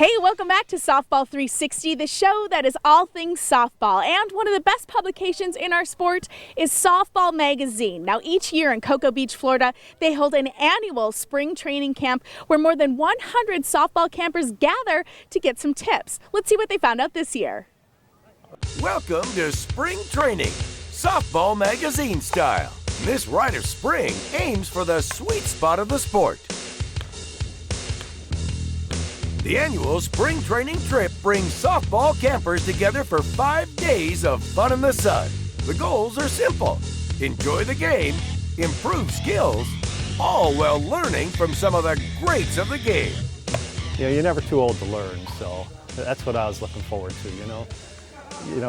Hey, welcome back to Softball 360, the show that is all things softball. And one of the best publications in our sport is Softball Magazine. Now, each year in Cocoa Beach, Florida, they hold an annual spring training camp where more than 100 softball campers gather to get some tips. Let's see what they found out this year. Welcome to spring training, Softball Magazine style. This rite of spring aims for the sweet spot of the sport. The annual spring training trip brings softball campers together for 5 days of fun in the sun. The goals are simple: enjoy the game, improve skills, all while learning from some of the greats of the game. You know, you're never too old to learn, so that's what I was looking forward to, you know.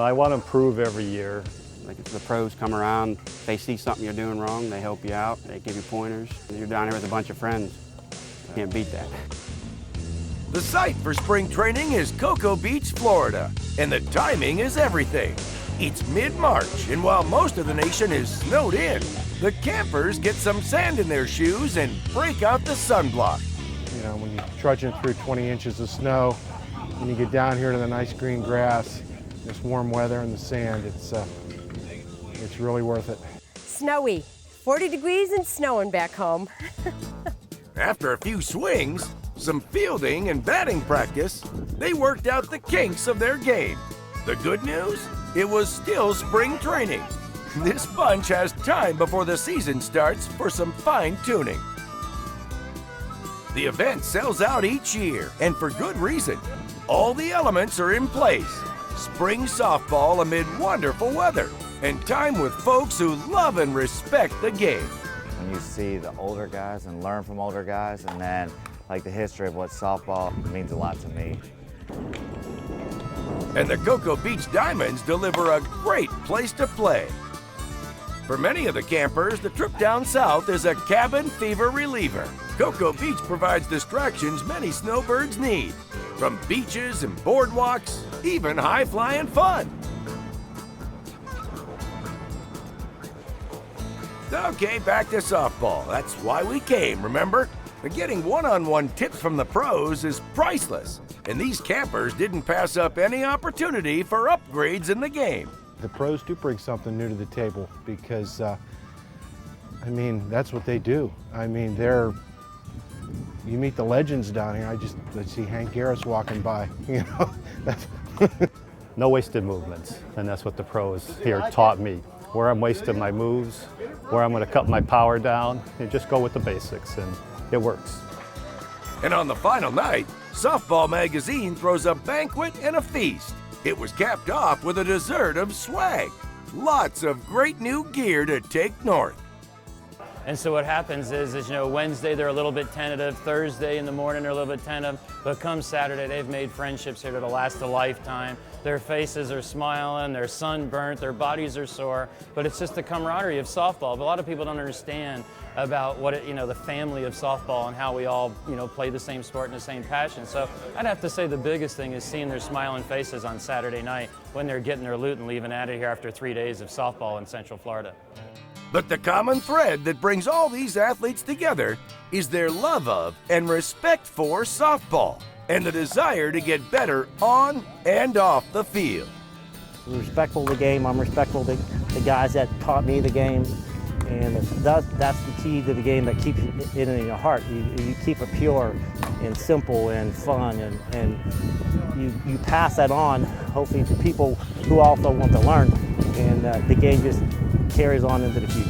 I want to improve every year. Like if the pros come around, they see something you're doing wrong, they help you out, they give you pointers. You're down here with a bunch of friends. You can't beat that. The site for spring training is Cocoa Beach, Florida, and the timing is everything. It's mid-March, and while most of the nation is snowed in, the campers get some sand in their shoes and break out the sunblock. You know, when you're trudging through 20 inches of snow, when you get down here to the nice green grass, this warm weather and the sand, it's really worth it. Snowy, 40 degrees and snowing back home. After a few swings, some fielding and batting practice, they worked out the kinks of their game. The good news? It was still spring training. This bunch has time before the season starts for some fine-tuning. The event sells out each year, and for good reason. All the elements are in place. Spring softball amid wonderful weather, and time with folks who love and respect the game. When you see the older guys and learn from older guys, and then like the history of what softball means a lot to me. And the Cocoa Beach Diamonds deliver a great place to play. For many of the campers, the trip down south is a cabin fever reliever. Cocoa Beach provides distractions many snowbirds need, from beaches and boardwalks, even high-flying fun. Okay, back to softball. That's why we came, remember? Getting one-on-one tips from the pros is priceless, and these campers didn't pass up any opportunity for upgrades in the game. The pros do bring something new to the table because, that's what they do. You meet the legends down here. I see Hank Garris walking by, you know. No wasted movements, and that's what the pros here taught me. Where I'm wasting my moves, where I'm going to cut my power down, and just go with the basics, and it works. And on the final night, Softball Magazine throws a banquet and a feast. It was capped off with a dessert of swag. Lots of great new gear to take north. And so what happens is Wednesday they're a little bit tentative, Thursday in the morning they're a little bit tentative, but come Saturday they've made friendships here that'll last a lifetime. Their faces are smiling, they're sunburnt, their bodies are sore, but it's just the camaraderie of softball. But a lot of people don't understand about what the family of softball and how we all play the same sport and the same passion. So I'd have to say the biggest thing is seeing their smiling faces on Saturday night when they're getting their loot and leaving out of here after 3 days of softball in Central Florida. But the common thread that brings all these athletes together is their love of and respect for softball and the desire to get better on and off the field. I'm respectful of the game. I'm respectful to the guys that taught me the game. And that's the key to the game that keeps it in your heart. You keep it pure and simple and fun, and you pass that on, hopefully, to people who also want to learn. And the game just carries on into the future.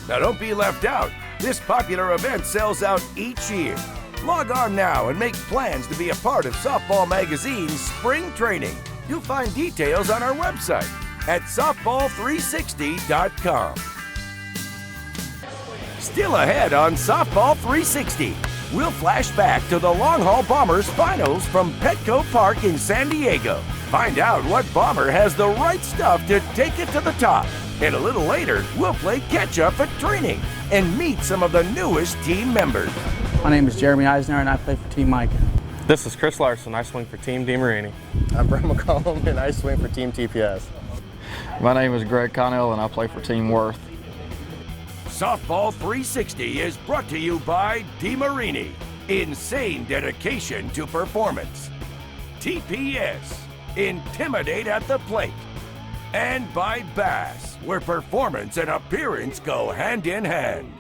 Now don't be left out. This popular event sells out each year. Log on now and make plans to be a part of Softball Magazine's spring training. You'll find details on our website at softball360.com. Still ahead on Softball 360, we'll flash back to the Long Haul Bombers finals from Petco Park in San Diego. Find out what Bomber has the right stuff to take it to the top. And a little later, we'll play catch-up at training and meet some of the newest team members. My name is Jeremy Eisner, and I play for Team Mike. This is Chris Larson. I swing for Team DeMarini. I'm Brett McCollum, and I swing for Team TPS. My name is Greg Connell, and I play for Team Worth. Softball 360 is brought to you by DeMarini, insane dedication to performance. TPS, intimidate at the plate. And by Bass, where performance and appearance go hand in hand.